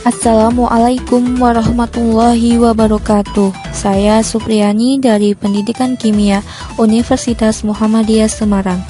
Assalamualaikum warahmatullahi wabarakatuh. Saya Supriyani dari Pendidikan Kimia Universitas Muhammadiyah Semarang.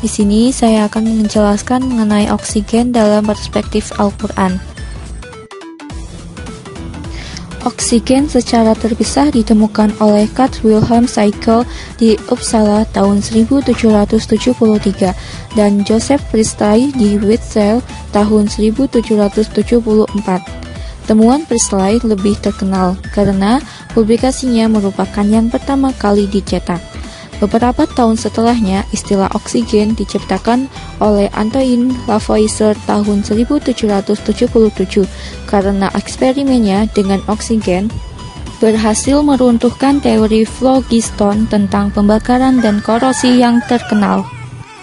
Di sini saya akan menjelaskan mengenai oksigen dalam perspektif Al-Quran. Oksigen secara terpisah ditemukan oleh Carl Wilhelm Schlegel di Uppsala tahun 1773 dan Joseph Priestley di Witzel tahun 1774. Temuan Priestley lebih terkenal karena publikasinya merupakan yang pertama kali dicetak. Beberapa tahun setelahnya, istilah oksigen diciptakan oleh Antoine Lavoisier tahun 1777 karena eksperimennya dengan oksigen berhasil meruntuhkan teori phlogiston tentang pembakaran dan korosi yang terkenal.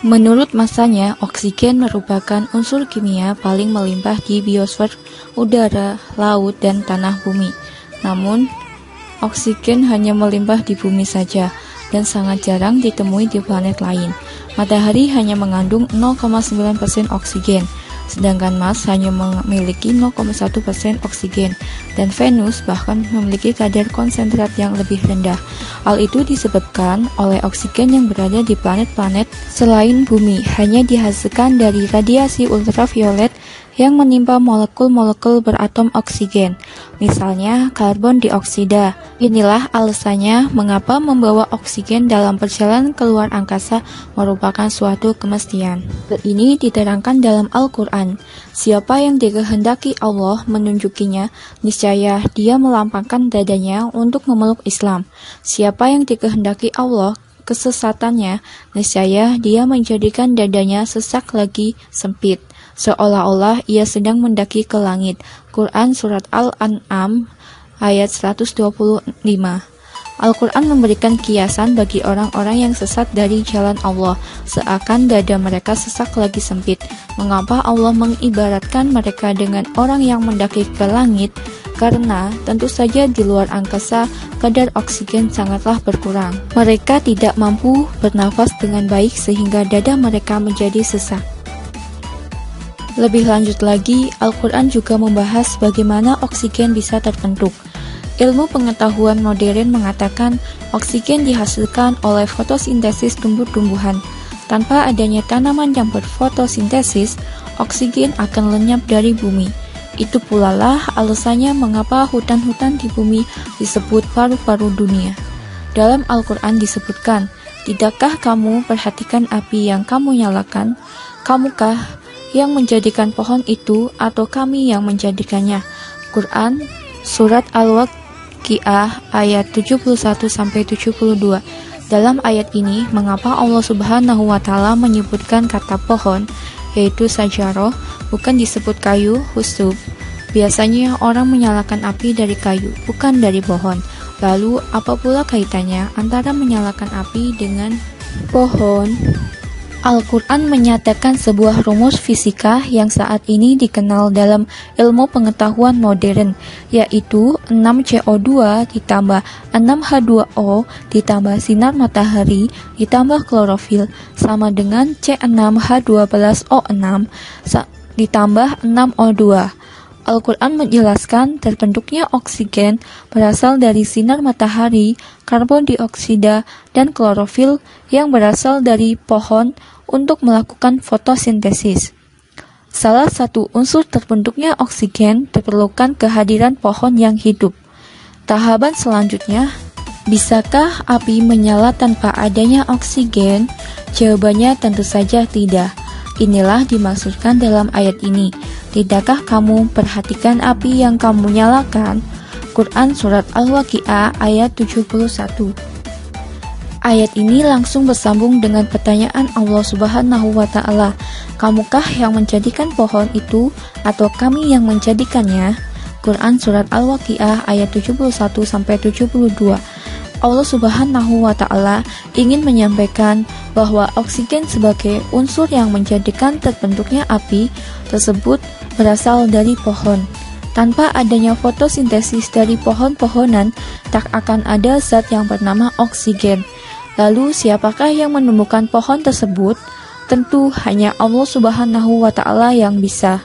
Menurut masanya, oksigen merupakan unsur kimia paling melimpah di biosfer, udara, laut, dan tanah bumi. Namun, oksigen hanya melimpah di bumi saja dan sangat jarang ditemui di planet lain. Matahari hanya mengandung 0,9% oksigen, sedangkan Mars hanya memiliki 0,1% oksigen, dan Venus bahkan memiliki kadar konsentrat yang lebih rendah. Hal itu disebabkan oleh oksigen yang berada di planet-planet selain bumi hanya dihasilkan dari radiasi ultraviolet yang menimpa molekul-molekul beratom oksigen, misalnya karbon dioksida. Inilah alasannya mengapa membawa oksigen dalam perjalanan keluar angkasa merupakan suatu kemestian. Hal ini diterangkan dalam Al-Quran. Siapa yang dikehendaki Allah menunjukinya, niscaya dia melampangkan dadanya untuk memeluk Islam. Siapa yang dikehendaki Allah kesesatannya, niscaya dia menjadikan dadanya sesak lagi sempit, seolah-olah ia sedang mendaki ke langit. Quran Surat Al-An'am ayat 125. Al-Quran memberikan kiasan bagi orang-orang yang sesat dari jalan Allah, seakan dada mereka sesak lagi sempit. Mengapa Allah mengibaratkan mereka dengan orang yang mendaki ke langit? Karena tentu saja di luar angkasa kadar oksigen sangatlah berkurang. Mereka tidak mampu bernafas dengan baik sehingga dada mereka menjadi sesak. Lebih lanjut lagi, Al-Quran juga membahas bagaimana oksigen bisa terbentuk. Ilmu pengetahuan modern mengatakan oksigen dihasilkan oleh fotosintesis tumbuh-tumbuhan. Tanpa adanya tanaman yang berfotosintesis, oksigen akan lenyap dari bumi. Itu pula lah alasannya mengapa hutan-hutan di bumi disebut paru-paru dunia. Dalam Al-Quran disebutkan, tidakkah kamu perhatikan api yang kamu nyalakan? Kamukah yang menjadikan pohon itu atau kami yang menjadikannya? Quran Surat Al-Waqiah ayat 71-72. Dalam ayat ini, mengapa Allah Subhanahu wa Ta'ala menyebutkan kata pohon, yaitu sajaroh, bukan disebut kayu, husub? Biasanya orang menyalakan api dari kayu, bukan dari pohon. Lalu, apa pula kaitannya antara menyalakan api dengan pohon? Al-Quran menyatakan sebuah rumus fisika yang saat ini dikenal dalam ilmu pengetahuan modern, yaitu 6CO2 ditambah 6H2O ditambah sinar matahari ditambah klorofil sama dengan C6H12O6 ditambah 6O2. Al-Quran menjelaskan terbentuknya oksigen berasal dari sinar matahari, karbon dioksida, dan klorofil yang berasal dari pohon untuk melakukan fotosintesis. Salah satu unsur terbentuknya oksigen diperlukan kehadiran pohon yang hidup. Tahapan selanjutnya, bisakah api menyala tanpa adanya oksigen? Jawabannya tentu saja tidak. Inilah dimaksudkan dalam ayat ini. Tidakkah kamu perhatikan api yang kamu nyalakan? Quran Surat Al-Waqiah ayat 71. Ayat ini langsung bersambung dengan pertanyaan Allah Subhanahu wa Ta'ala, kamukah yang menjadikan pohon itu atau kami yang menjadikannya? Quran Surat Al-Waqiah ayat 71-72. Allah Subhanahu wa Ta'ala ingin menyampaikan bahwa oksigen sebagai unsur yang menjadikan terbentuknya api tersebut berasal dari pohon. Tanpa adanya fotosintesis dari pohon-pohonan, tak akan ada zat yang bernama oksigen. Lalu siapakah yang menemukan pohon tersebut? Tentu hanya Allah Subhanahu wa Ta'ala yang bisa.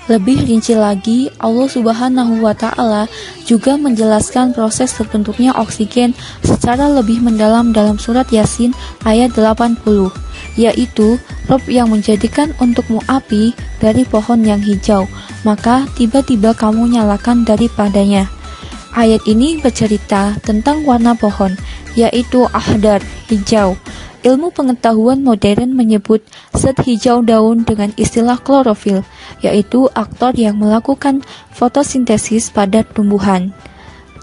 Lebih rinci lagi, Allah Subhanahu wa Ta'ala juga menjelaskan proses terbentuknya oksigen secara lebih mendalam dalam surat Yasin ayat 80, yaitu Rob yang menjadikan untukmu api dari pohon yang hijau, maka tiba-tiba kamu nyalakan daripadanya. Ayat ini bercerita tentang warna pohon, yaitu ahdar, hijau. Ilmu pengetahuan modern menyebut zat hijau daun dengan istilah klorofil, yaitu aktor yang melakukan fotosintesis pada tumbuhan.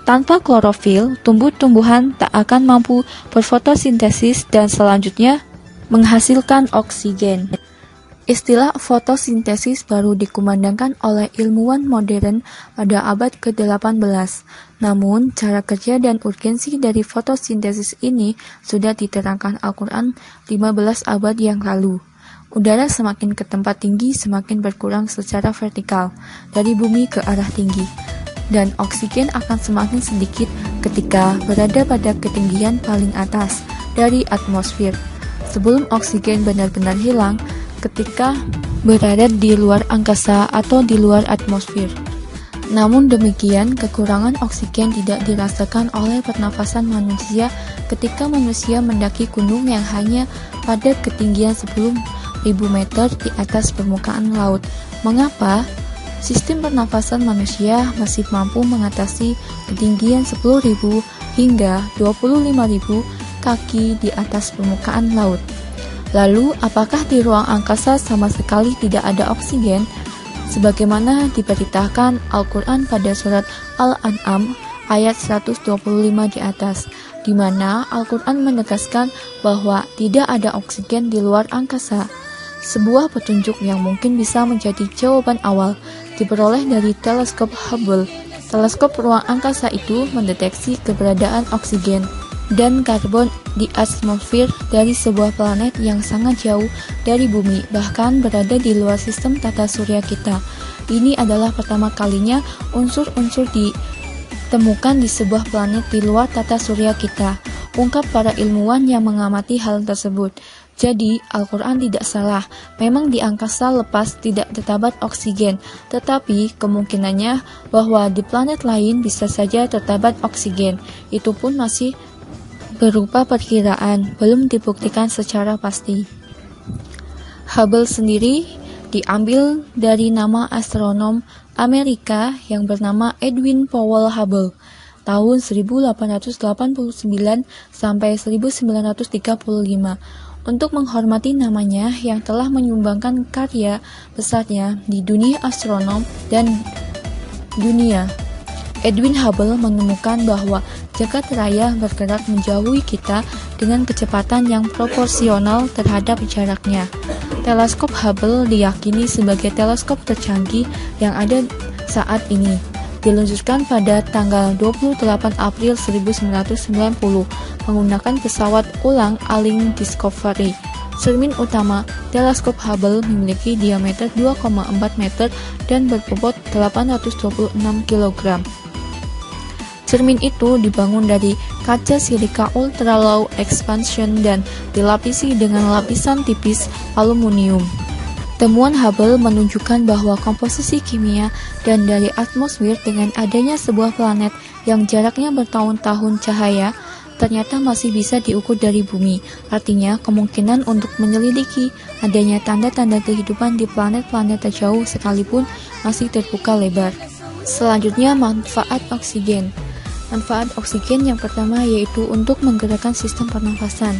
Tanpa klorofil, tumbuh-tumbuhan tak akan mampu berfotosintesis dan selanjutnya menghasilkan oksigen. Istilah fotosintesis baru dikumandangkan oleh ilmuwan modern pada abad ke-18. Namun, cara kerja dan urgensi dari fotosintesis ini sudah diterangkan Al-Quran 15 abad yang lalu. Udara semakin ke tempat tinggi semakin berkurang secara vertikal, dari bumi ke arah tinggi. Dan oksigen akan semakin sedikit ketika berada pada ketinggian paling atas dari atmosfer. Sebelum oksigen benar-benar hilang, ketika berada di luar angkasa atau di luar atmosfer. Namun demikian, kekurangan oksigen tidak dirasakan oleh pernafasan manusia ketika manusia mendaki gunung yang hanya pada ketinggian 10.000 meter di atas permukaan laut. Mengapa? Sistem pernafasan manusia masih mampu mengatasi ketinggian 10.000 hingga 25.000 kaki di atas permukaan laut. Lalu, apakah di ruang angkasa sama sekali tidak ada oksigen? Sebagaimana diberitakan Al-Quran pada surat Al-An'am ayat 125 di atas, di mana Al-Quran menegaskan bahwa tidak ada oksigen di luar angkasa. Sebuah petunjuk yang mungkin bisa menjadi jawaban awal diperoleh dari teleskop Hubble. Teleskop ruang angkasa itu mendeteksi keberadaan oksigen dan karbon di atmosfer dari sebuah planet yang sangat jauh dari bumi, bahkan berada di luar sistem tata surya kita. Ini adalah pertama kalinya unsur-unsur ditemukan di sebuah planet di luar tata surya kita, ungkap para ilmuwan yang mengamati hal tersebut. Jadi, Al-Quran tidak salah, memang di angkasa lepas tidak terdapat oksigen, tetapi kemungkinannya bahwa di planet lain bisa saja terdapat oksigen. Itu pun masih berupa perkiraan, belum dibuktikan secara pasti. Hubble sendiri diambil dari nama astronom Amerika yang bernama Edwin Powell Hubble tahun 1889 sampai 1935 untuk menghormati namanya yang telah menyumbangkan karya besarnya di dunia astronom dan dunia. Edwin Hubble menemukan bahwa jagat raya bergerak menjauhi kita dengan kecepatan yang proporsional terhadap jaraknya. Teleskop Hubble diyakini sebagai teleskop tercanggih yang ada saat ini. Diluncurkan pada tanggal 28 April 1990 menggunakan pesawat ulang Aling Discovery. Cermin utama teleskop Hubble memiliki diameter 2,4 meter dan berbobot 826 kg. Cermin itu dibangun dari kaca silika ultra low expansion dan dilapisi dengan lapisan tipis aluminium. Temuan Hubble menunjukkan bahwa komposisi kimia dan dari atmosfer dengan adanya sebuah planet yang jaraknya bertahun-tahun cahaya ternyata masih bisa diukur dari bumi. Artinya, kemungkinan untuk menyelidiki adanya tanda-tanda kehidupan di planet-planet terjauh sekalipun masih terbuka lebar. Selanjutnya, manfaat oksigen. Manfaat oksigen yang pertama yaitu untuk menggerakkan sistem pernafasan.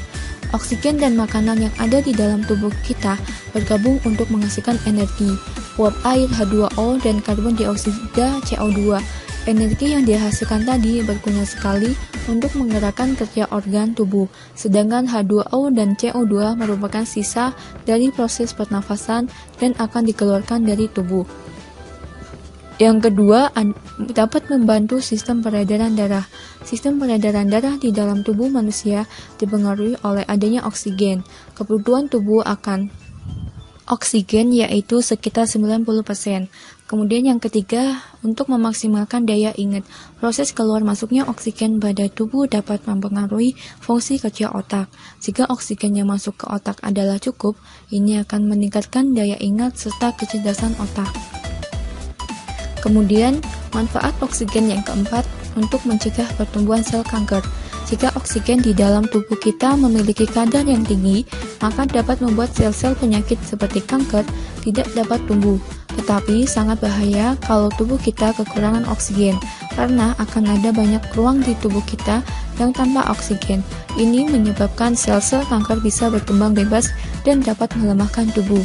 Oksigen dan makanan yang ada di dalam tubuh kita bergabung untuk menghasilkan energi. Uap air H2O dan karbon dioksida CO2. Energi yang dihasilkan tadi berguna sekali untuk menggerakkan kerja organ tubuh, sedangkan H2O dan CO2 merupakan sisa dari proses pernafasan dan akan dikeluarkan dari tubuh. Yang kedua, dapat membantu sistem peredaran darah. Sistem peredaran darah di dalam tubuh manusia dipengaruhi oleh adanya oksigen. Kebutuhan tubuh akan oksigen yaitu sekitar 90%. Kemudian yang ketiga, untuk memaksimalkan daya ingat. Proses keluar masuknya oksigen pada tubuh dapat mempengaruhi fungsi kerja otak. Jika oksigen yang masuk ke otak adalah cukup, ini akan meningkatkan daya ingat serta kecerdasan otak. Kemudian, manfaat oksigen yang keempat untuk mencegah pertumbuhan sel kanker. Jika oksigen di dalam tubuh kita memiliki kadar yang tinggi, maka dapat membuat sel-sel penyakit seperti kanker tidak dapat tumbuh. Tetapi sangat bahaya kalau tubuh kita kekurangan oksigen, karena akan ada banyak ruang di tubuh kita yang tanpa oksigen. Ini menyebabkan sel-sel kanker bisa berkembang bebas dan dapat melemahkan tubuh.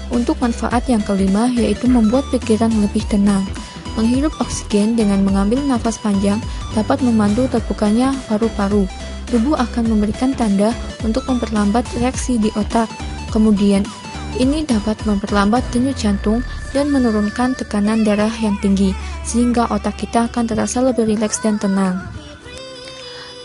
Untuk manfaat yang kelima, yaitu membuat pikiran lebih tenang. Menghirup oksigen dengan mengambil nafas panjang dapat membantu terbukanya paru-paru. Tubuh akan memberikan tanda untuk memperlambat reaksi di otak. Kemudian, ini dapat memperlambat denyut jantung dan menurunkan tekanan darah yang tinggi, sehingga otak kita akan terasa lebih rileks dan tenang.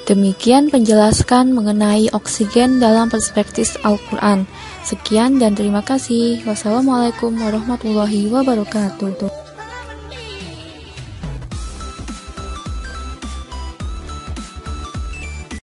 Demikian penjelasan mengenai oksigen dalam perspektif Al-Quran. Sekian dan terima kasih. Wassalamualaikum warahmatullahi wabarakatuh.